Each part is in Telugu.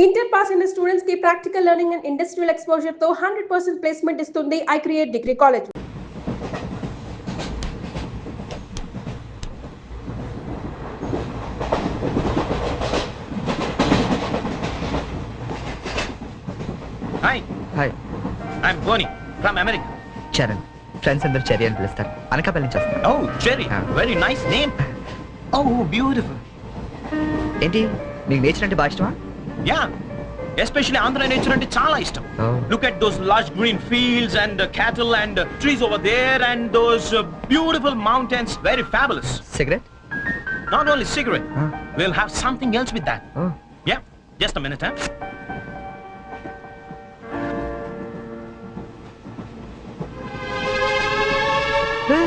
ఇంటర్ పాస్ అయిన స్టూడెంట్స్ కి practical learning and industrial exposure తో 100% ప్లేస్మెంట్ ఇస్తుంది I create degree college. Hi. Hi. I'm Boni from America. Charan. Friends అందరూ చెర్రీ అని పిలుస్తారు. అనకాపల్లి నుంచి వస్తాను. Oh, Cherry. Very nice name. Oh, beautiful. ఏంటి మీకు నేచర్ అంటే బాగా ఇష్టమా? Yeah. Especially Andhra nature ante chaala ishtam. Oh. Look at those lush green fields and cattle and trees over there and those beautiful mountains. Very fabulous. Cigarette? Not only cigarette. We'll have something else with that. Oh. Yeah. Just a minute, huh? Hey.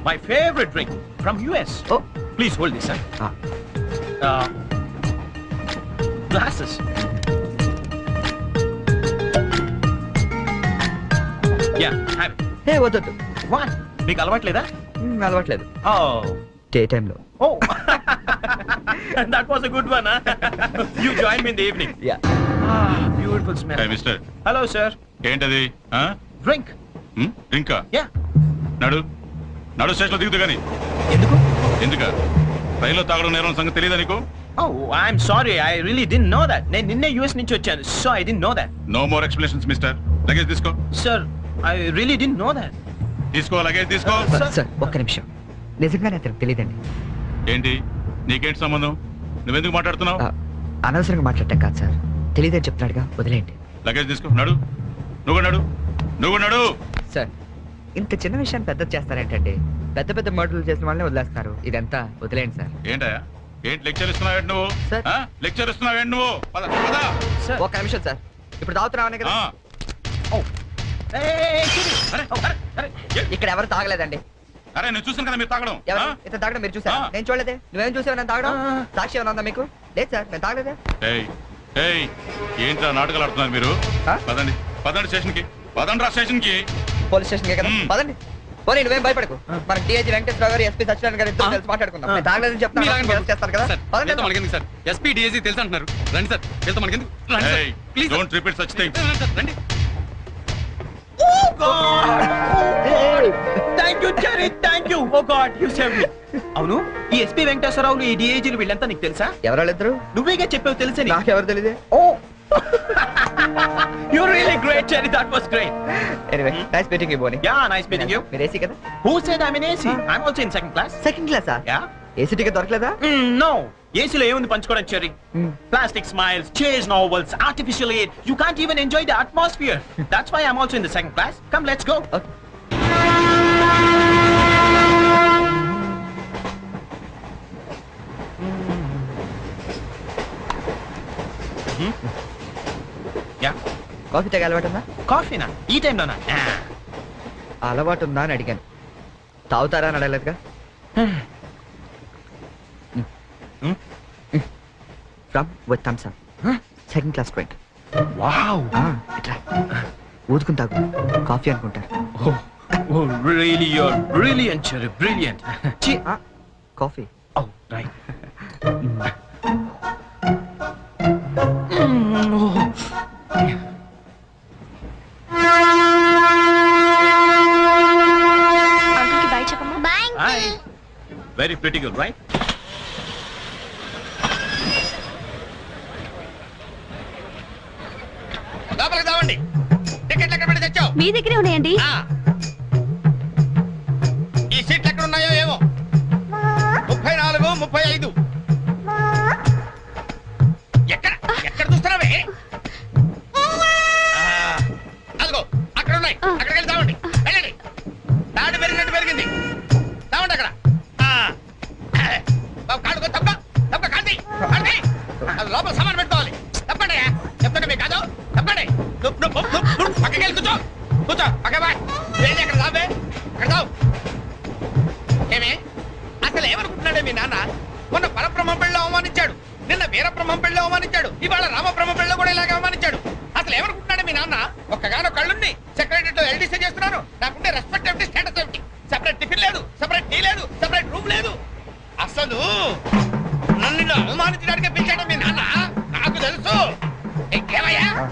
My favorite drink from US. Oh. Please hold this, huh? Glasses. Yeah, have it. హే వద్దు. What? మీకు అలవాట్లేదా? అలవాట్లేదు. Oh. డే టైంలో. Oh. That was a good one, huh? You join me in the evening. Yeah. Ah, beautiful smell. Hey, mister. Hello, sir. ఏంటది? Drink. డ్రింకా? Yeah. నడు స్టేషన్లో దిగుతూ కానీ. ఎందుక రైల్లో తాగడం నేరం సంగతి తెలియదా నీకు? Oh, I'm sorry. I really didn't know that. నేను నిన్నే US నుంచి వచ్చాను. So I didn't know that. No more explanations mister. Luggage తీసుకో. Sir, I really didn't know that. తీసుకో, లగేజ్ తీసుకో. సార్ ఒక్క నిమిషం. నిజంగానే అతనికి తెలియదండి. ఏంటి నీకేంటి సంబంధం? నువ్వెందుకు మాట్లాడుతున్నావు? అనవసరంగా మాట్లాడటం కాదు సార్. తెలియదని చెప్తున్నాడుగా, వదిలేయండి. లగేజ్ తీసుకో. నువ్వు నడు. సార్ ఇంత చిన్న విషయాన్ని పెద్ద చేస్తారేంటండి? పెద్ద పెద్ద మర్డర్లు చేసిన వాళ్ళని వదిలేస్తారు. ఇదంతా వదిలేయండి సార్. ఏంటి లెక్చర్ ఇస్తున్నావు నువ్వు? సార్. లెక్చర్ ఇస్తున్నావు నువ్వు? పద. Sir. ఒక్క నిమిషం సార్. ఇప్పుడు తాగుతున్నావనే కదా? Oh. Hey, అరే ఇక్కడ ఎవరు తాగలేదండి. నేను చూసాను కదా మీరు తాగడం. ఎవరు ఇతను తాగడం మీరు చూసారా? నేను చూడలేదే. నువ్వేం చూసావు నేను తాగడం? సాక్షి ఏమైనా ఉందా మీకు? లేదు సార్, నేను తాగలేదే. ఏంట్రా నాటకాలు ఆడుతున్నారు మీరు? పదండి స్టేషన్కి. స్టేషన్కి. పోలీస్ స్టేషన్కే కదా? పదండి. పోనీ నువ్వేం భయపడకు. మనకి డిఐజీ వెంకటేశ్వర గారు, ఎస్పీ సత్యనారాయణ గారు ఇద్దరు కలిసి మాట్లాడుకుందాం. నేను తాగలేదని చెప్తాను చేస్తారు కదా? మనకెందుకు సార్? ఎస్పీ డిఐజీ తెలుసు అంటున్నారు. రండి సార్, వెళ్తాం. మనకెందుకు? Please don't repeat such things. రండి. Oh God! Thank you, Cherry. Thank you. Oh God, you saved me. అవును, ఈ ఎస్పీ వెంకటేశ్వరరావులు, ఈ డిఐజీలు వీళ్ళంతా నీకు తెలుసా? ఎవరు? నువ్వేగా చెప్పావు తెలుసా? నాకెవరు తెలియదే. Oh. You're really great, Cherry. That was great. Anyway, nice meeting you, Boni. Yeah, nice meeting you. మీరు ఏసీ కదా? Who said I'm in AC? I'm also in second class. Second క్లాసా? Yeah. ఏసీ టికెట్ దొరకలేదా? No. ఏసీలో ఏముంది పంచుకోవడం, cherry? Plastic smiles, chase novels, artificial air. You can't even enjoy the atmosphere. That's why I'm also in the second class. Come, let's go. Okay. Yeah. Coffee తాగే అలవాటు ఉందా? కాఫీనా? ఈ టైంలోనా? అలవాటు ఉందా అని అడిగాను. తాగుతారా అని అడగలేదుగా. From with Thums Up. Second class drink. Wow. ఇట్లా ఊదుకుని తాగు. కాఫీ అనుకుంటారు. Oh, really, you're brilliant, Cherry. Brilliant. Coffee. Oh, right. Hi. Very pretty girl, right? లోపలికి రావండి. టికెట్లు ఎక్కడ పెట్టి తెచ్చావు? మీ దగ్గరే ఉన్నాయండి. ఈ సీట్లు ఎక్కడ ఉన్నాయో ఏమో. 34, 35. ఎక్కడ చూస్తున్నావే? అదిగో అక్కడ ఉన్నాయి. అక్కడికి వెళ్ళి తావండి. వెళ్ళండి. తాడు పెరిగినట్టు పెరిగింది. తావండి అక్కడ. బాబు కాడుకో. తప్ప కాంతి. లోపల సామాన్ పెట్టుకోవాలి. తప్పండి. చెప్తాండి మీకు కాదు. తప్పండి. పక్కకి వెళ్ళి కూర్చో. పక్క బాయ్. ఏంటి అక్కడ తావే? అక్కడ తావు. ఏమే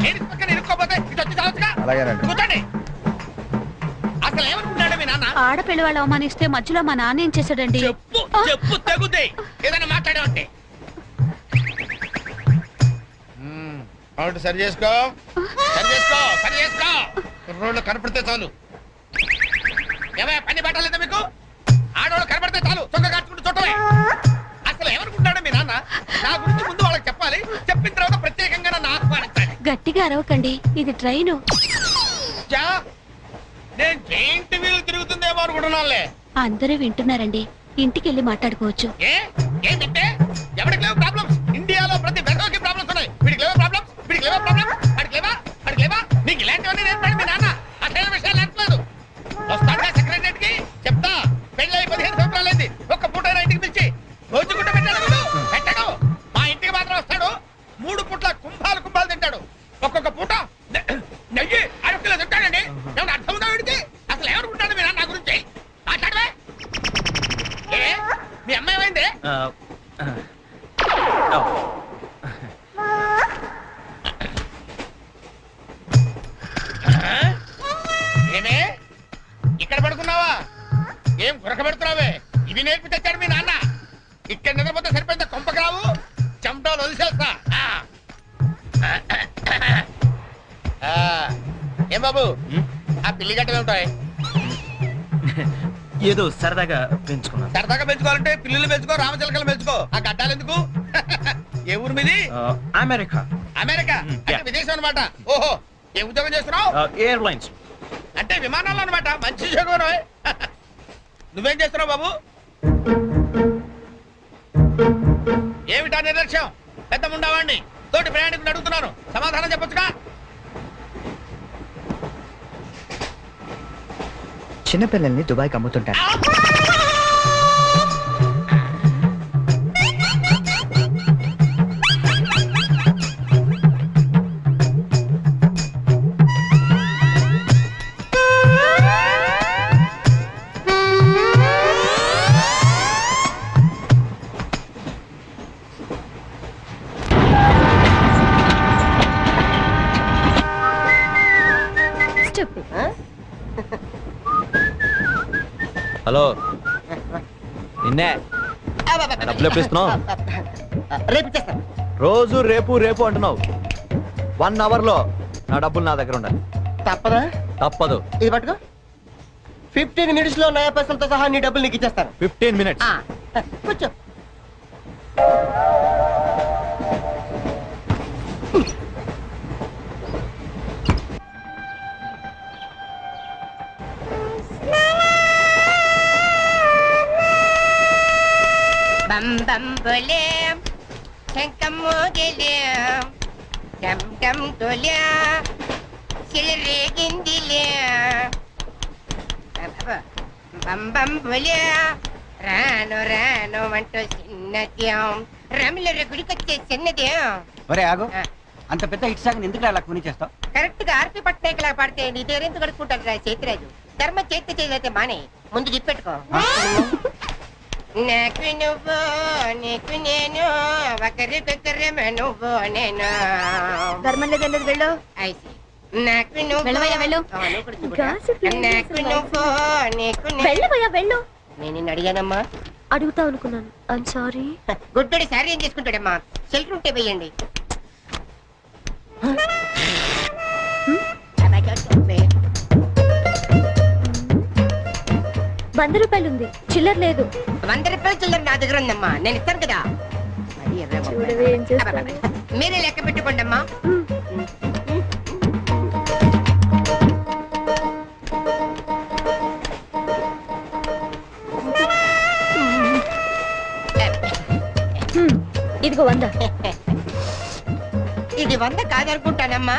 లేడీస్ పక్కన ఇరుక్కోపోతే ఇటు వచ్చి చావచ్చుగా. అలాగేనండి. కూర్చోండి. అసలు ఏమనుకుంటాడు మీ నాన్న? ఆడపిల్ల వాళ్ళు అవమానిస్తే మధ్యలో మా నాన్న ఏం చేశాడండి? చెప్పు చెప్పు తెగుద్ది. ఏదైనా మాట్లాడావంటే సరి చేసుకో, సరి చేసుకో, సరి చేసుకో. రోడ్లు కనపడితే చాలు. ఏమయ్య పని పట్టలేదా మీకు? ఆడవాళ్ళు కనపడితే చాలు చొక్క కట్టుకుంటూ చుట్టమే. అసలు ఏమనుకుంటాడు మీ నాన్న? నా గురించి ముందు వాళ్ళకి చెప్పాలి, చెప్పిన తర్వాత ప్రత్యేకంగా నన్ను ఆహ్వానించాలి. గట్టిగా అరవకండి, ఇది ట్రైను. జా, నేను జైంట్ వీల్ తిరుగుతుందేమో అనుకుంటున్నానులే. అందరూ వింటున్నారండి, ఇంటికి వెళ్ళి మాట్లాడుకోవచ్చు. ఏంటంటే ఎవరికి లేవు ప్రాబ్లమ్స్? ఇండియాలో ప్రతి వెధవకి ప్రాబ్లమ్స్ ఉన్నాయి. వీడికి లేవా ప్రాబ్లమ్స్? వీడికి లేవా ప్రాబ్లమ్స్? వాడికి లేవా? వాడికి లేవా? నీకు ఇలాంటివన్నీ నేర్పాడు మీ నాన్న. అసలు విషయాలు నేర్పలేదు. వస్తాడుగా సెక్రటరీకి చెప్తా. పెళ్ళి 15 సంవత్సరాలైంది. ఒక్క పూటైనా ఇంటికి పిలిచి రోజుకుంటే పెట్టాడు వీడు? పెట్టాడు. మా ఇంటికి మాత్రం వస్తాడు, 3 పూట్ల కుంభాలు కుంభాలు తింటాడు. ఒక్కొక్క పూట నెయ్యి 6 కిలో తింటాడండి. ఏమన్నా అర్థం ఉందా వీడికి? అసలు ఏమనుకుంటాడు మీ నాన్న నా గురించి? మాట్లాడవే. ఏ మీ అమ్మాయి ఏమైంది? ఏమే ఇక్కడ పడుకున్నావా? ఏం గురక పెడుతున్నావే? ఇవి నేర్పి తెచ్చాడు మీ నాన్న. ఇక్కడ నిద్రపోతే సరిపోయిందా? కొంపకి రావు, చెమటలు వదిలేస్తా. ఏం బాబు ఆ పిల్లి గట్టలు ఉంటాయి? ఏదో సరదాగా పెంచుకున్నాను. సరదాగా పెంచుకోవాలంటే పిల్లులు పెంచుకో, రామచిలకలు పెంచుకో. ఆ గడ్డాలు ఎందుకు? ఏ ఊరు మీది? అమెరికా. అమెరికా అంటే విదేశం అనమాట. ఓహో, ఏ ఉద్యోగం చేస్తున్నావు? ఎయిర్లైన్స్. అంటే విమానాలు అనమాట. మంచి ఉద్యోగం. నువ్వేం చేస్తున్నావు బాబు? ఏమిటా నిర్లక్ష్యం? పెద్ద ఉండవాడిని తోటి ప్రయాణికుని అడుగుతున్నాను, సమాధానం చెప్పొచ్చుగా. చిన్నపిల్లల్ని దుబాయ్కి అమ్ముతుంటారు. హలో, నిన్నే డబ్బులు ఎప్పుడు ఇస్తున్నావు? రేపు ఇచ్చేస్తాను. రోజు రేపు రేపు అంటున్నావు. 1 అవర్లో నా డబ్బులు నా దగ్గర ఉండాలి. తప్పదా? తప్పదు. ఇది పట్టుకో. 15 మినిట్స్ లో నయా పైసలతో సహా నీ డబ్బులు నీకు ఇచ్చేస్తాను. 15 మినిట్స్. కూర్చో. బం బం బోలే శంఖం మోగలే డమ్ డమ్ తోలే సిలరేగిందిలే బం బం బోలే రాను రాను అంటూ చిన్నద్యం రమిల గుడికొచ్చే చిన్నద్యం. ఒరే ఆగు, అంత పెద్ద హిట్ సాగ్ ఎందుకు అలా కొని చేస్తావు? కరెక్ట్ గా ఆర్పి పట్నాయక్ లా పాడితే నీ దగ్గర ఎందుకు కడుక్కుంటాడు రా చేతిరాజు? ధర్మ చేతి చేదైతే మానే, ముందు దిప్పెట్టుకో. నాకు నువ్వు నీకు నేను ఒకరికొకరేమో నువ్వు నేను. ధర్మం లేదండి, వెళ్ళు. అయితే నాకు నువ్వు వెళ్ళవయ్యా, వెళ్ళు. నాకు నువ్వు నీకు వెళ్ళవయ్యా, వెళ్ళు. నేను నిన్ను అడిగానమ్మా. అడుగుతా అనుకున్నాను. I'm sorry. గుడ్డోడి సారీ ఏం చేసుకుంటాడమ్మా? షెల్టర్ ఉంటే వేయండి. ₹100 ఉంది, చిల్లర లేదు. ₹100 చిల్లర నా దగ్గర ఉందమ్మా, నేను ఇస్తాను కదా. చూడవే ఏం చేస్తాను. మీరే లెక్క పెట్టుకోండి అమ్మా. ఇదిగో 100. ఇది 100 కాదనుకుంటానమ్మా.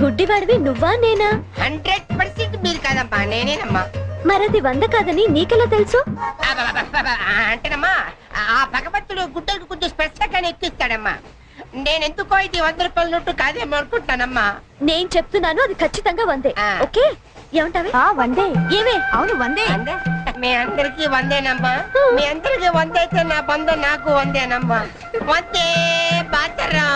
గుడ్డివాడివి నువ్వా నేనా? 100% మీరు కాదమ్మా, నేనేనమ్మా. మరది 100 కాదని నీకెలా తెలుసు? అంటేనమ్మా, ఆ భగవంతుడు గుడ్డలకు కొంచెం స్పెషల్గానే ఎక్కిస్తాడమ్మా. నేనెందుకో ఇది ₹100 నోటు కాదేమో అనుకుంటానమ్మా. నేను చెప్తున్నాను, అది ఖచ్చితంగా 100. ఓకే, ఏమంటావి? 100. ఏమే? అవును 100. మీ అందరికి 100నమ్మా. మీ అందరికి 100 అయితే నా బంధ నాకు 100నమ్మా. 100 బాతరా.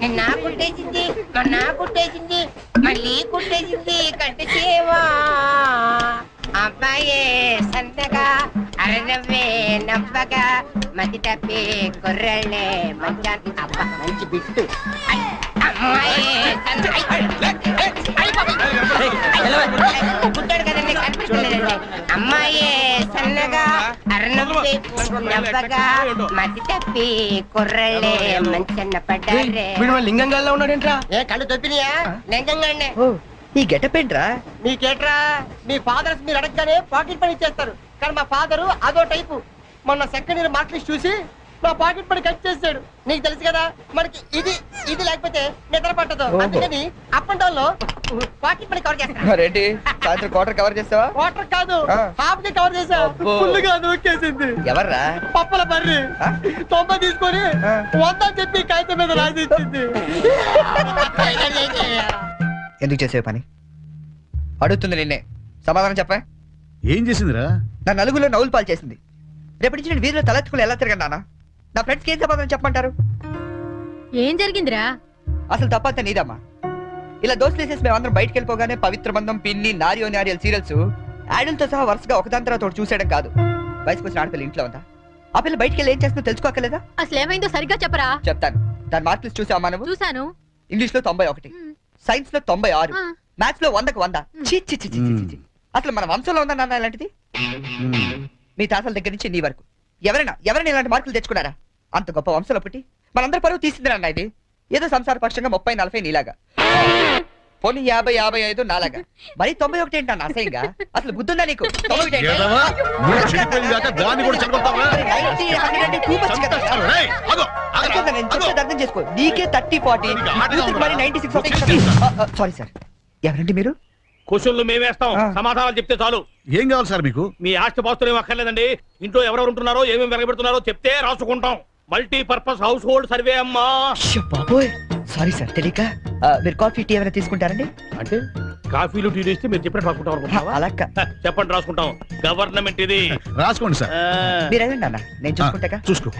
నేను నాకు ఉద్దేశించి మొన్న కుట్టేసింది మళ్ళీ కుట్టేసింది కంటి సేవా అబ్బాయే సన్నగా అరనవ్వే నవ్వగా మతి తప్పి కుర్రళ్ళే మంచాన్ని అబ్బా మంచి బిట్టు కుట్టాడు కదండి కనిపించలేదండి అమ్మాయే సన్నగా అరనవ్వే నవ్వగా మతి తప్పి కుర్రళ్ళే మంచన్న పడ్డారే లింగంగా ఉన్నాడేంట్రా? ఏ కళ్ళు తొప్పినాయా లింగంగానే ఓ ఈ గెటప్ ఏంట్రా? మీకేట్రా మీ ఫాదర్స్ మీరు అడగగానే పాకెట్ పని ఇచ్చేస్తారు కానీ మా ఫాదరు అదో టైపు మొన్న సెకండ్ ఇయర్ మార్క్ లిస్ట్ చూసి నా పాకెట్ పని కట్ చేస్తాడు నీకు తెలుసు కదా మనకి ఇది ఇది లేకపోతే నిద్ర పట్టదు అందుకని అప్ అండ్ డౌన్ లో పాకెట్ పని కవర్ చేస్తాను రెడ్డి సాయంత్రం క్వార్టర్ కవర్ చేస్తావా? వాటర్ కాదు ఆ. హాఫ్ కి కవర్ చేసా అబ్బో. ఫుల్గా నూకేసింది ఎవర్రా? పప్పల బర్రి ఆ? 90 తీసుకొని ఆ. 100 చెప్పి కాగితం మీద రాసి ఇచ్చింది ఎందుకు చేసే పని అడుగుతుంది నిన్నే సమాధానం చెప్పా. ఏం చేసిందిరా? నా నలుగులో నవ్వులు పాలు చేసింది. రేపటి నుంచి నేను వీధిలో తలెత్తుకుని ఎలా తిరగను నాన్న? నా ఫ్రెండ్స్కి ఏం సమాధానం చెప్పమంటారు? ఏం జరిగిందిరా? అసలు తప్పంతా నీదమ్మా. ఇలా దోస్తులు వేసేసి మేమందరం బయటకు వెళ్ళిపోగానే పవిత్ర బంధం, పిన్ని, నారియో నారియల్ సీరియల్స్ యాడల్తో సహా వరుసగా ఒకదాని తర్వాత ఒకటి చూసేయడం కాదు. వయసుకు వచ్చిన ఆడపిల్ల ఇంట్లో ఉందా? ఆ పిల్ల బయటకు వెళ్ళి ఏం చేస్తుందో తెలుసుకోకలేదా? అసలు ఏమైందో సరిగ్గా చెప్పరా. చెప్తాను. దాని మార్క్ లిస్ట్ చూసావా నువ్వు? చూసాను. ఇంగ్లీష్ లో 91, సైన్స్ లో 96, మ్యాథ్స్ లో 100కు 100. ఛీ, ఛీ, ఛీ, ఛీ, ఛీ, ఛీ. అసలు మన వంశంలో ఉందా నాన్న ఇలాంటిది? మీ తాతల దగ్గర నుంచి నీ వరకు ఎవరైనా ఇలాంటి మార్కులు తెచ్చుకున్నారా? అంత గొప్ప వంశంలో పుట్టి మనందరి పరువు తీసింది నాన్న ఇది. ఏదో సంసార పక్షంగా 30-40 నీలాగా, పోనీ 50-55 నాలాగా, మరి 91 ఏంటన్నా అసహ్యంగా? అసలు బుద్ధుందా నీకు? 91 ఏంటి? ఏదమ్మా? నువ్వు చెడిపోయిందాక దాన్ని కూడా చెడగొడతావా? 90, 100 అంటే too much కదా. రేయ్, ఆగు, ఆగు, అర్థం కాదు, నేను చెప్పేది అర్థం చేసుకో. నీకే 30-40, మరి 96. సారీ సార్, ఎవరండి మీరు? క్వశ్చన్లు మేమేస్తాం, ఆ. సమాధానాలు చెప్తే చాలు. ఏం కావాలి సార్ మీకు? మీ ఆస్తి పాస్తులు ఏం అక్కర్లేదండి. ఇంట్లో ఎవరెవరు ఉంటున్నారో ఏమేమి వెరగబెడుతున్నారో చెప్తే రాసుకుంటాం. మల్టీపర్పస్ హౌస్ హోల్డ్ సర్వే అమ్మా. బాబోయ్, సారీ సార్ తెలియక. మీరు కాఫీ టీ ఏమైనా తీసుకుంటారండి? అంటే కాఫీలు టీలు ఇస్తే మీరు చెప్పినట్టు రాసుకుంటాం అనుకుంటున్నావా? అలా చెప్పండి, రాసుకుంటాం. గవర్నమెంట్ ఇది. రాసుకోండి సార్. ఆ, మీరు వెళ్ళండి అన్న, నేను చూసుకుంటాగా. చూసుకో.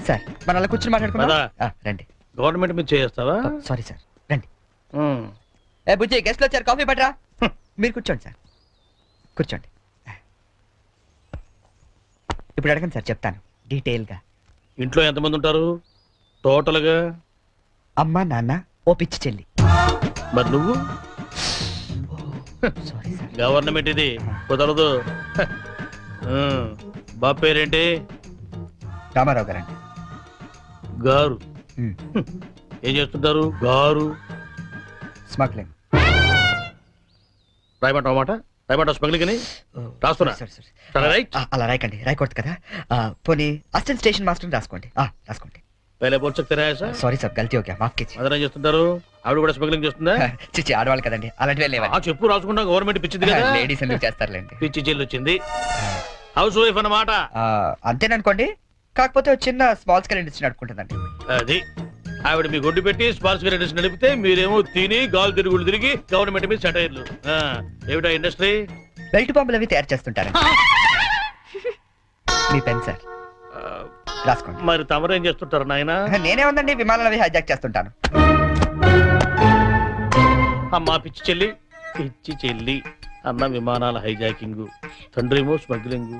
సార్ మన అలా కూర్చొని మాట్లాడుకుందాం. పద. రండి. గవర్నమెంట్ మీద చేస్తావా? సారీ సార్, రండి. ఏ బుజ్జి, గెస్ట్లు వచ్చారు, కాఫీ పట్టరా. మీరు కూర్చోండి సార్, కూర్చోండి. ఇప్పుడు అడగండి సార్, చెప్తాను డీటెయిల్ గా. ఇంట్లో ఎంతమంది ఉంటారు టోటల్ గా? అమ్మ, నాన్న, ఓ పిచ్చి చెల్లి. మరి నువ్వు? Sorry sir. గవర్నమెంట్ ఇది, కుదరదు. బాబు పేరేంటి? రామారావు గారండి. గారు. ఏం చేస్తుంటారు గారు? స్మగ్లింగ్. రాయమంటావు మాట? రాయమంటావు స్మగ్లింగ్ అని రాస్తున్నా. సరే, రైట్. అలా రాయకండి, రాయకూడదు కదా. పోనీ అసిస్టెంట్ స్టేషన్ మాస్టర్ రాసుకోండి. రాసుకోండి. పहले बोल सकते रहे ऐसा? సారీ సార్, గల్తీ ఓకే, మాఫ్ कीजिए. అదనం చేస్తుంటారు. ఆవిడ కూడా స్మగ్లింగ్ చేస్తుందా? చిచ్చి, ఆడవాళ్ళు కదండి, అలాంటివి లేవా? చెప్పు, రాసుకుంటా. గవర్నమెంట్ పిచ్చింది కదా. లేడీస్ ఎందుకు చేస్తారులేండి. పిచ్చి జైలు వచ్చింది. హౌస్ వైఫ్ అన్నమాట. అంతేననుకోండి, కాకపోతే ఒక చిన్న స్మాల్ స్కేల్ ఇండస్ట్రీ నడుపుకుంటుందండి. అది ఆవిడ మీ గొడ్డు పెట్టి స్పార్స్ గ్రేడర్స్ నడిపితే మీరేమో తిని గాలు తిరుగులు తిరిగి గవర్నమెంట్ మీద సెటైర్లు. ఏమిటా ఇండస్ట్రీ? బెల్ట్ బాంబులు అవి తయారు చేస్తుంటారండి. మీ పెన్ సార్, రాసుకోండి. మరి తమరేం చేస్తుంటారు నాయన? నేనే ఉందండి, విమానాలు అవి హైజాక్ చేస్తుంటాను. అమ్మా పిచ్చి చెల్లి, పిచ్చి చెల్లి. అన్న విమానాల హైజాకింగ్, తండ్రి ఏమో స్మగ్లింగ్.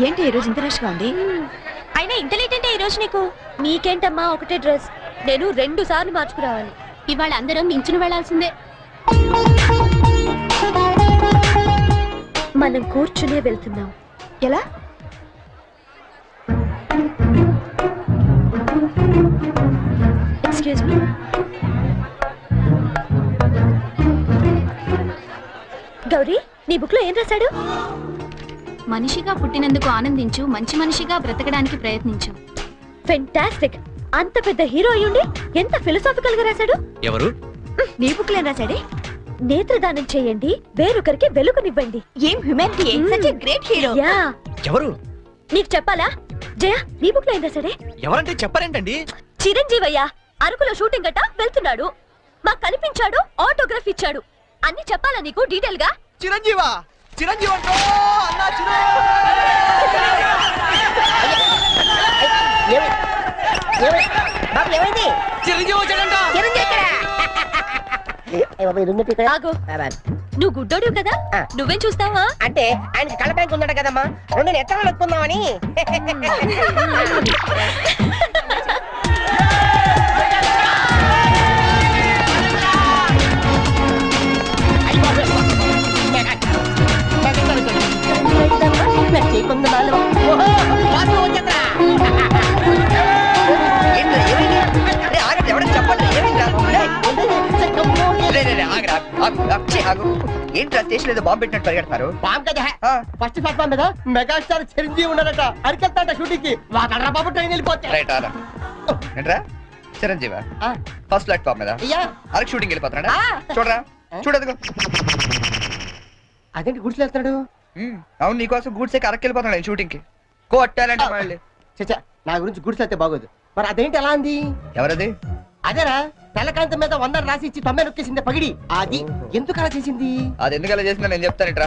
ఏంటి ఈ రోజు ఇంత రష్గా ఉంది? అయినా ఇంత లేట్ అంటే ఈ రోజు నీకు? నీకేంటమ్మా ఒకటే డ్రెస్, నేను 2 సార్లు మార్చుకురావాలి. ఇవాళ అందరం మించుని వెళ్లాల్సిందే. మనం కూర్చునే వెళ్తున్నాం. ఎలా? Excuse me. గౌరీ, నీ బుక్ లో ఏం రాశాడు? మనిషిగా పుట్టినందుకు ఆనందించు, మంచి మనిషిగా బ్రతకడానికి ప్రయత్నించు. ఫెంటాస్టిక్. అంత పెద్ద హీరో అయ్యుండి ఎంత ఫిలసాఫికల్ గా రాశాడు. ఎవరు? నీ బుక్ లో ఏం రాశాడే? నేత్రదానం చేయండి, వేరొకరికి వెలుగునివ్వండి. ఏం humanity, such a great hero. Yeah. ఎవరు? నీకు చెప్పాలా? జయ, నీ బుక్ లో ఏం రాశాడే? ఎవరంటే చెప్పారేంటండి? చిరంజీవయ్య అరకులో షూటింగ్ గట్ట వెళ్తున్నాడు, మాకు కనిపించాడు, ఆటోగ్రాఫ్ ఇచ్చాడు. అన్ని చెప్పాలా నీకు డీటెయిల్ గా? చిరంజీవా, చిరంజీవి అంటో అన్నా చిరు. ఆగు. నువ్వు గుడ్డోడు కదా నువ్వేం చూస్తావా? అంటే ఆయనకి కళ్ళ బ్యాంక్ ఉందట కదమ్మా, రెండు ఎత్తనాలు ఎక్కుందామని. ఏంట్రా స్టేషన్ ఏదో బాంబు పెట్టినట్టు పరిగెడతారు? బాంబు కదా ఫస్ట్ ప్లాట్ఫామ్ మీద మెగాస్టార్ చిరంజీవి ఉన్నాడట, అరికెళ్తాట షూటింగ్ కి. వాడరా బాబు ట్రైన్ వెళ్ళిపోతే. రైట్ ఆరా ఏంట్రా చిరంజీవా ఫస్ట్ ప్లాట్ఫామ్ మీద అరకు షూటింగ్ వెళ్ళిపోతున్నాడా? చూడరా చూడదుగో. అదేంటి గుడిసెళ్తాడు? అవును నీకోసం గూడ్స్ అరకు వెళ్ళిపోతున్నాడు షూటింగ్ కి. కొట్టాలంటే మళ్ళీ చచ్చా, నా గురించి గుడిసెళ్తే బాగోదు. మరి అదేంటి ఎలా అంది? ఎవరది? అదేరా తెల్లకాంతం మీద 100 రాసి ఇచ్చి 90 నొక్కేసింది పగిడి. అది ఎందుకు అలా చేసింది? అది ఎందుకు అలా చేసిందో నేను చెప్తాను ఇట్రా.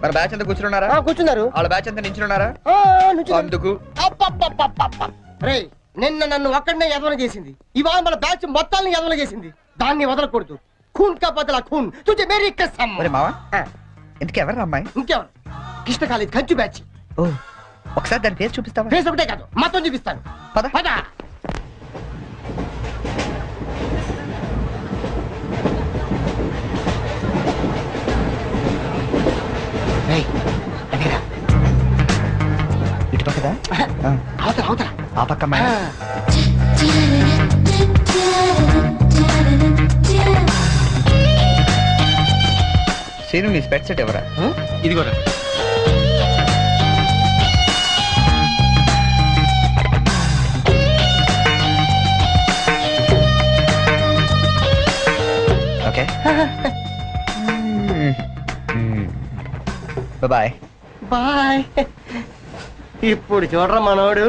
మరి బ్యాచ్ అంతా కూర్చున్నారా? కూర్చున్నారు. వాళ్ళ బ్యాచ్ అంతా నించున్నారా? అందుకు రేయ్, నిన్న నన్ను ఒక్కడనే ఎదవన చేసింది, ఇవాళ మన బ్యాచ్ మొత్తాన్ని ఎదవన చేసింది. దాన్ని వదలకూడదు. ఖూన్ కా బదలా ఖూన్, తుజే మేరీ కసమ్. మరి మావా ఎందుకు ఎవరు అమ్మాయి? ఇంకెవరు? కృష్ణ కాలేజ్ కంచు బ్యాచ్. ఓ ఒకసారి దాని పేరు చూపిస్తావా? ఫేస్ ఒకటే కాదు మొత్తం చూపిస్తాను. పద పద. ఇటు పక్కదా? అవతల అవతల ఆ పక్క అమ్మాయి. సీను నీ స్పెట్ సెట్ ఎవరా? ఇది కూడా ఓకే బాయ్ బాయ్. ఇప్పుడు చూడరా మనోడు.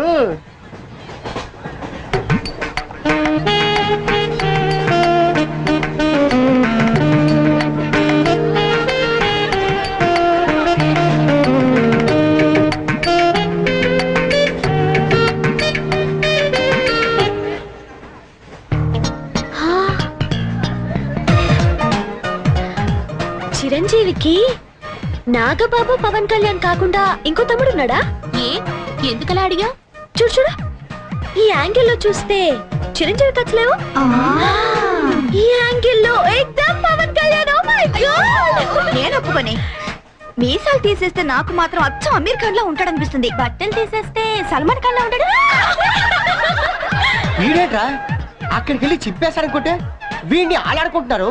చిరంజీవికి నాగబాబు పవన్ కళ్యాణ్ కాకుండా ఇంకో తమ్ముడున్నాడా? ఏ ఎందుకలా అడిగా? చూడు చూడు, ఈ యాంగిల్లో చూస్తే చిరంజీవి కచ్చలేవు, ఈ యాంగిల్లో ఏకదమ్ Pawan Kalyan. Oh my god, నేను ఒప్పుకొని మీసాలు తీసేస్తే నాకు మాత్రం అచ్చం అమీర్ ఖాన్ లా ఉంటాడనిపిస్తుంది. బట్టలు తీసేస్తే సల్మాన్ ఖాన్ లా ఉంటాడు. వీడేట్రా అక్కడికి వెళ్ళి చింపేశారనుకుంటే వీడిని ఆలాడుకుంటున్నారు.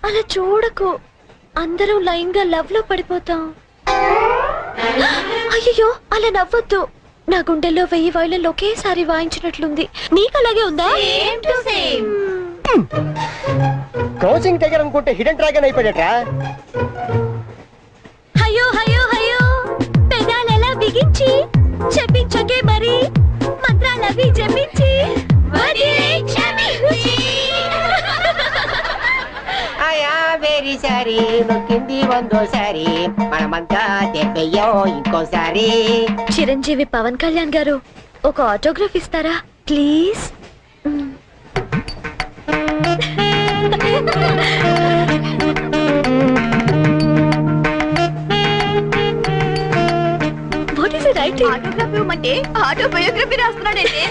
అలా చూడకు, అందరూ లైన్ గా లవ్ లో పడిపోతాం. అయ్యో అలా నవ్వొద్దు, నా గుండెల్లో 1000 వైలెన్లు ఒకేసారి వాయించినట్లుంది. నీకు అలాగే ఉందా? క్రాసింగ్ టైగర్ అనుకుంటే హిడెన్ డ్రాగన్ అయిపోయాడట్రా. అయ్యో అయ్యో అయ్యో, పెదాలెలా బిగించి చెప్పించకే మరి, మంత్రాలవి జపించి వెరీ సారీ నొక్కింది వందోసారి, మనమంతా తెప్పయ్యో ఇంకోసారి. చిరంజీవి పవన్ కళ్యాణ్ గారు ఒక ఆటోగ్రాఫ్ ఇస్తారా please? What is it writing? Autography అంటే ఆటోబయోగ్రఫీ రాస్తున్నాడంటే.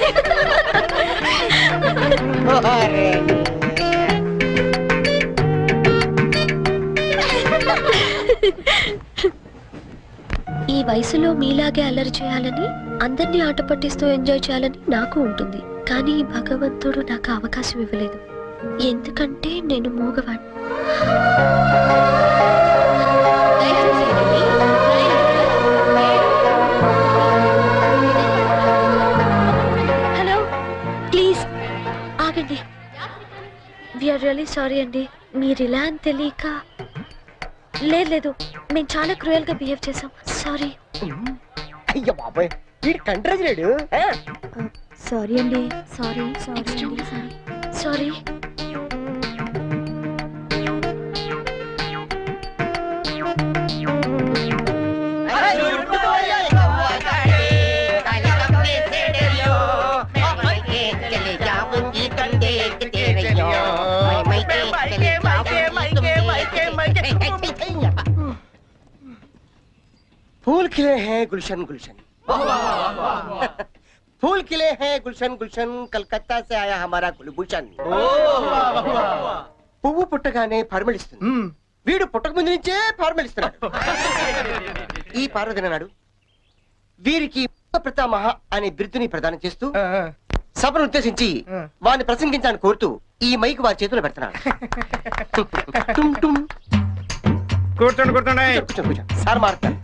ఈ వయసులో మీలాగే అల్లరి చేయాలని, అందరినీ ఆట పట్టిస్తూ ఎంజాయ్ చేయాలని నాకు ఉంటుంది. కానీ భగవంతుడు నాకు అవకాశం ఇవ్వలేదు. ఎందుకంటే నేను మూగవాణ్ణి. హలో ప్లీజ్ ఆగండి. వీఆర్ రియల్లీ సారీ అండి. మీరు ఇలా అని తెలియక. లేదు మేము చాలా క్రూయల్ గా బిహేవ్ చేసాం. సారీ. అయ్యో బాబాయ్, వీడు కంట్రోజ్ లేడు. సారీ అండి. Sorry sorry. फूल खिले हैं गुलशन गुलशन फूल खिले हैं गुलशन गुलशन कलकत्ता से आया हमारा कुलभूषण పువ్వు పుట్టగానే పరిమళిస్తుంది వీడు పుట్టక ముందు నుంచే పరిమళిస్తున్నాడు ఈ పార్వదిన నాడు వీరికి ప్రతామహ అనే బిరుదుని ప్రదానం చేస్తూ సభను ఉద్దేశించి వారిని ప్రసంగించాలని కోరుతూ ఈ మైక్ వారి చేతిలో పెడుతున్నాడు కూర్చోండి కూర్చోండి కూర్చోండి కూర్చోండి సార్ మారుతారు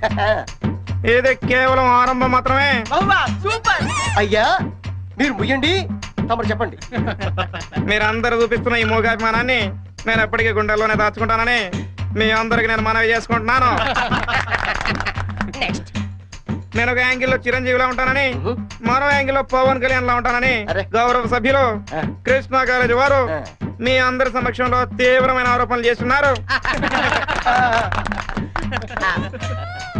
ఇది కేవలం ఆరంభం మాత్రమే. సూపర్ అయ్యా మీరు ముయ్యండి తమరు చెప్పండి. మీరందరూ చూపిస్తున్న ఈ మూగాభిమానాన్ని నేను ఎప్పటికీ గుండెల్లోనే దాచుకుంటానని మీ అందరికి నేను మనవి చేసుకుంటున్నాను. నేను ఒక యాంగిల్లో చిరంజీవిలా ఉంటానని, మరో యాంగిల్లో పవన్ కళ్యాణ్ లా ఉంటానని గౌరవ సభ్యులు కృష్ణా కాలేజీ వారు మీ అందరి సమక్షంలో తీవ్రమైన ఆరోపణలు చేస్తున్నారు.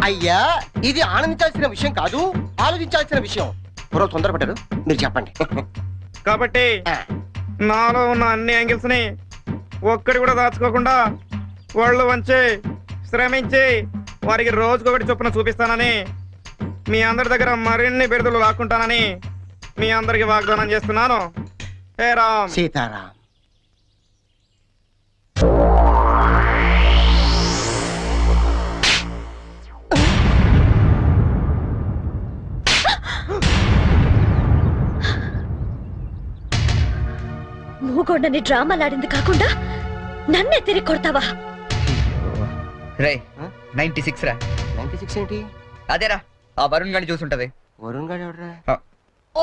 అయ్యా ఇది ఆనందించాల్సిన విషయం కాదు, ఆలోచించాల్సిన విషయం. పూర్వ తొందరపడ్డారు, మీరు చెప్పండి. కాబట్టి నాలో ఉన్న అన్ని యాంగిల్స్ ని ఒక్కడి కూడా దాచుకోకుండా వాళ్ళు వంచి శ్రమించి వారికి రోజుకొకటి చొప్పున చూపిస్తానని, మీ అందరి దగ్గర మరిన్ని బిరుదులు లాక్కుంటానని మీ అందరికి వాగ్దానం చేస్తున్నాను. హే రామ్ సీతారాం. మూగోడని డ్రామాలాడింది కాకుండా నన్నే తిరిగి కొడతావా? రే 96 రా. 96 ఏంటి? అదేరా ఆ వరుణ్ గాని చూసుంటది. వరుణ్ గాడు ఎవడరా? ఓ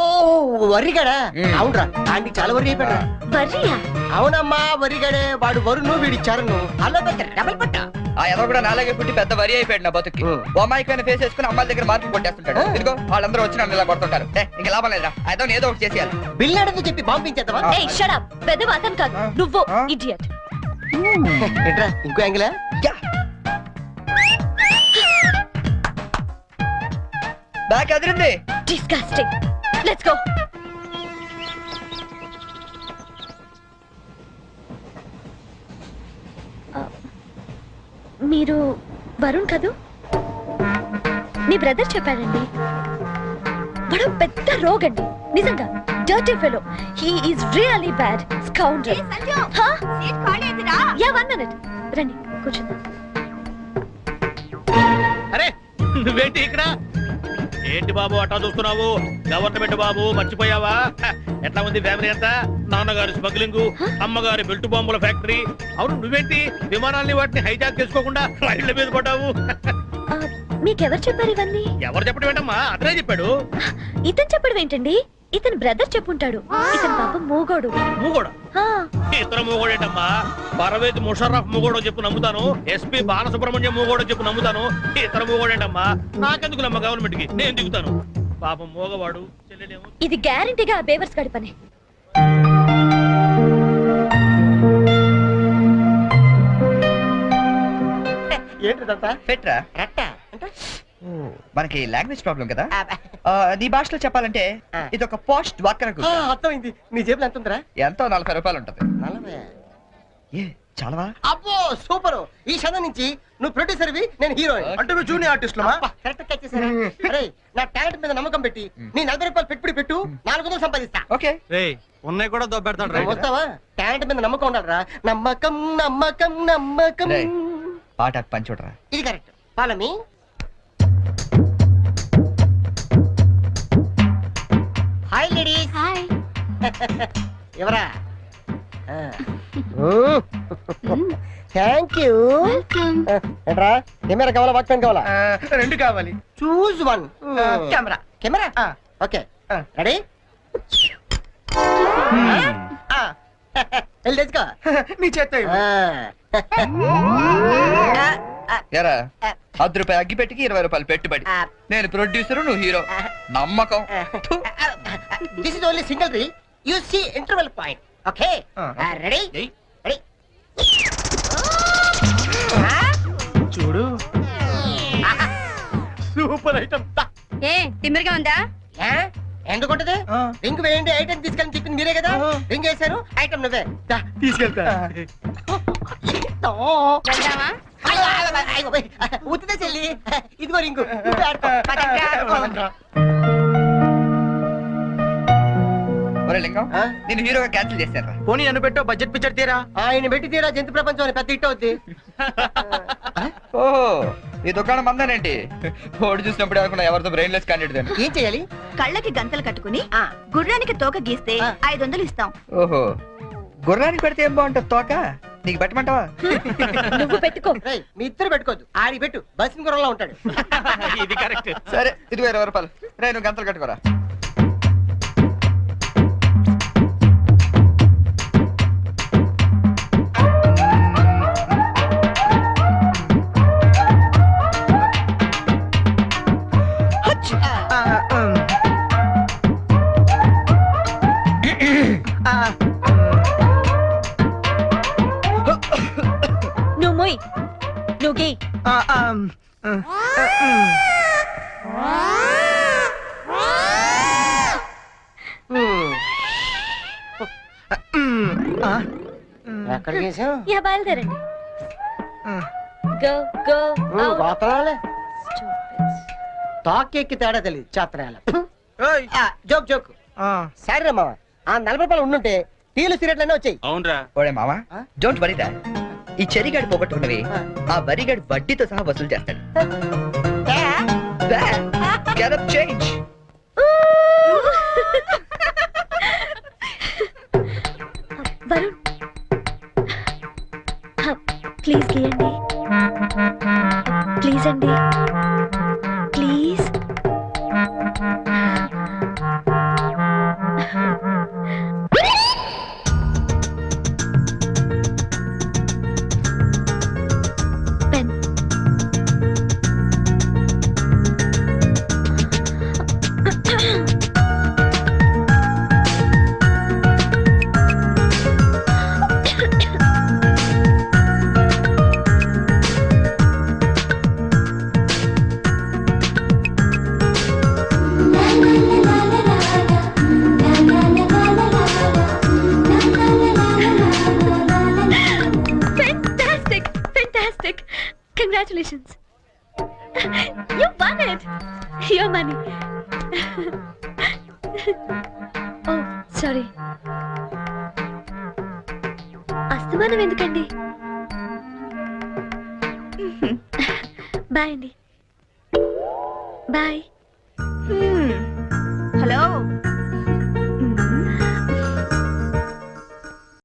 వరిగాడా? అవునరా, ఆంటీ చాలా వరి అయిపోయాడు. వర్రియా? అవునమ్మా వరిగాడే. వాడు వరుణ్ వీడి చరణ్ అలా డబల్ పట్ట. ఆ ఎదో కూడా నాలాగే పుట్టి పెద్ద వరి అయిపోయాడు నా బతుకి. బొమ్మాయికైనా ఫేస్ వేసుకుని అమ్మాయిల దగ్గర మార్కులు కొట్టేస్తుంటాడు. ఇదిగో వాళ్ళందరూ వచ్చి నన్ను ఇలా కొడుతుంటారు. ఇంకా లాభం లేదురా, ఏదో ఏదో ఒకటి చేసేయాలి. బిల్లాడని చెప్పి పంపించేద్దామా? ఏయ్ షట్ అప్. పెద్ద అతను కాదు నువ్వు, ఇడియట్. ఏంట్రా ఇంకో యాంగిలా? Back Adirindi. Disgusting. Let's go. మీరు వరుణ్ కదూ? మీ బ్రదర్ చెప్పాడండి. వాడు పెద్ద రోగండి, నిజంగా dirty fellow. He is really bad scoundrel. Yeah 1 minute. రండి కూర్చుందాం. అరే నువ్వేంటి ఇక్కడ? ఏంటి బాబు అట్టా చూస్తున్నావు? గవర్నమెంట్ బాబు మర్చిపోయావా? ఎట్లా ఉంది ఫ్యామిలీ అంతా? నాన్నగారి స్మగ్లింగ్, అమ్మగారి బెల్ట్ బాంబుల ఫ్యాక్టరీ. అవును నువ్వేంటి విమానాల్ని వాటిని హైజాక్ చేసుకోకుండా రైళ్ల మీద పడ్డావు? మీకెవరు చెప్పారు ఇవన్నీ? ఎవరు చెప్పడం ఏంటమ్మా? అతనే చెప్పాడు. ఇతను చెప్పడం ఏంటండి? ఇతను బ్రదర్ చెప్పుంటాడు. ఇతను పాపం మూగోడు. మూగోడా? ఇతర మూగోడేటమ్మా? పర్వేజ్ ముషర్రఫ్ మూగోడో చెప్పు నమ్ముతాను. ఎస్పీ బాలసుబ్రహ్మణ్యం మూగోడో చెప్పు నమ్ముతాను. ఇతర మూగోడేటమ్మా? నాకెందుకు నమ్మ గవర్నమెంట్ కి, నేను దిగుతాను. పాపం మూగవాడు చెల్లెడేమో. ఇది గ్యారంటీగా బేవర్స్ గడి పని. ఏంటిదంతా? పెట్రా రట్ట అంటే మనకి లాంగ్వేజ్ ప్రాబ్లం కదా. నీ భాషలో చెప్పాలంటే ఇది ఒక పోస్ట్ డ్వాక్రా గ్రూప్. అర్థమైంది. నీ జేబులో ఎంత ఉందిరా? ఎంతో 40 రూపాయలు ఉంటది. 40? ఏ చాలవా? అబ్బో సూపర్. ఈ క్షణం నుంచి నువ్వు ప్రొడ్యూసర్వి, నేను హీరోయిన్. అంటే నువ్వు జూనియర్ ఆర్టిస్ట్ కరెక్ట్ క్యాచ్ చేశారా? అరే నా టాలెంట్ మీద నమ్మకం పెట్టి నీ 40 రూపాయలు పెట్టుబడి పెట్టు, 400 సంపాదిస్తా. ఓకే ఉన్నాయి కూడా దొబ్బెడతాడు. వస్తావా? టాలెంట్ మీద నమ్మకం ఉండాలరా. నమ్మకం నమ్మకం నమ్మకం. పాట పని చూడరా. ఇది కరెక్ట్. పాలమి హాయ్ లేడీస్. హాయ్. ఎవరా? Thank you. ఏంట్రా కెమెరా కావాలా వాక్మెన్ కావాలా? 2 కావాలి. Choose 1. Camera camera okay ready? వెళ్ళి తెచ్చుకో. నీ చేత్తో ఇవ్వు. ఎరా 10 రూపాయలు అగ్గి పెట్టికి 20 రూపాయలు పెట్టుబడి. నేను ప్రొడ్యూసర్, నువ్వు హీరో. నమ్మకం. This is only single reel. You see interval point. Okay ready? Ready. చూడు సూపర్ ఐటమ్. ఏ తిమ్మిరిగా ఉందా? ఎందుకుంటది? రింగ్ వేయండి ఐటమ్ తీసుకెళ్ళి చెప్పింది మీరే కదా. రింగ్ వేశారు, ఐటమ్ నువ్వే తీసుకెళ్తా. వెళ్దామా? ఉత్తితే చెల్లి ఇదిగో రింగు నువ్వే ఆడుకో. నాకేం ఆడుకోవాలంటరా? ఒరే లింగం ఆ? నేను హీరోగా క్యాన్సిల్ చేశారా? పోనీ నన్ను పెట్టో బడ్జెట్ పిక్చర్ తీరా. ఆయన పెట్టి తీరా జంతు ప్రపంచం అని పెద్ద హిట్ అవుద్ది. ఓహో ఈ దుకాణం మందానేంటి? ఓడి చూసినప్పుడు అనుకున్నా ఎవరితో బ్రెయిన్లెస్ క్యాండిడేట్ అని. ఏం చేయాలి? కళ్ళకి గంతలు కట్టుకుని ఆ, గుర్రానికి తోక గీస్తే ఆ. 500 ఇస్తాం. ఓహో గుర్రానికి పెడితే ఏం బాగుంటుంది తోక? నీకు పెట్టమంటావా? నువ్వు పెట్టుకో. రేయ్, మీ ఇద్దరు పెట్టుకోవద్దు. ఆడి పెట్టు, బస్సు గుర్రంలో ఉంటాడు. ఇది కరెక్ట్. సరే ఇదిగో 20 రూపాయలు. రే నువ్వు గంతలు కట్టుకోరా. నువ్వు మొయ్. నువ్వు గీ. ఎక్కడ చేసావు? యా బయలుదేరండి. Go go. గోతరాలే తాకెక్కి తేడా తెలియదు చాత్రాల. Joke joke. సరే మామ, ఆ 40 రూపాయలు ఉండుంటే టీలు సిగరెట్లనే వచ్చాయి. అవునరా. ఓడే మామా ఆ? డోంట్ వరీ దా. ఈ చెరిగాడు పోగొట్టుకున్నవి ఆ. ఆ వరిగాడు వడ్డీతో సహా వసూలు చేస్తాడు. Get up change. Varun please గీయండి. ప్లీజ్ అండి, please. Pen. Fantastic! Fantastic! Congratulations! You won it! Your money. Oh, sorry. అస్తమానం ఎందుకండి? బాయ్ అండి. బాయ్. హలో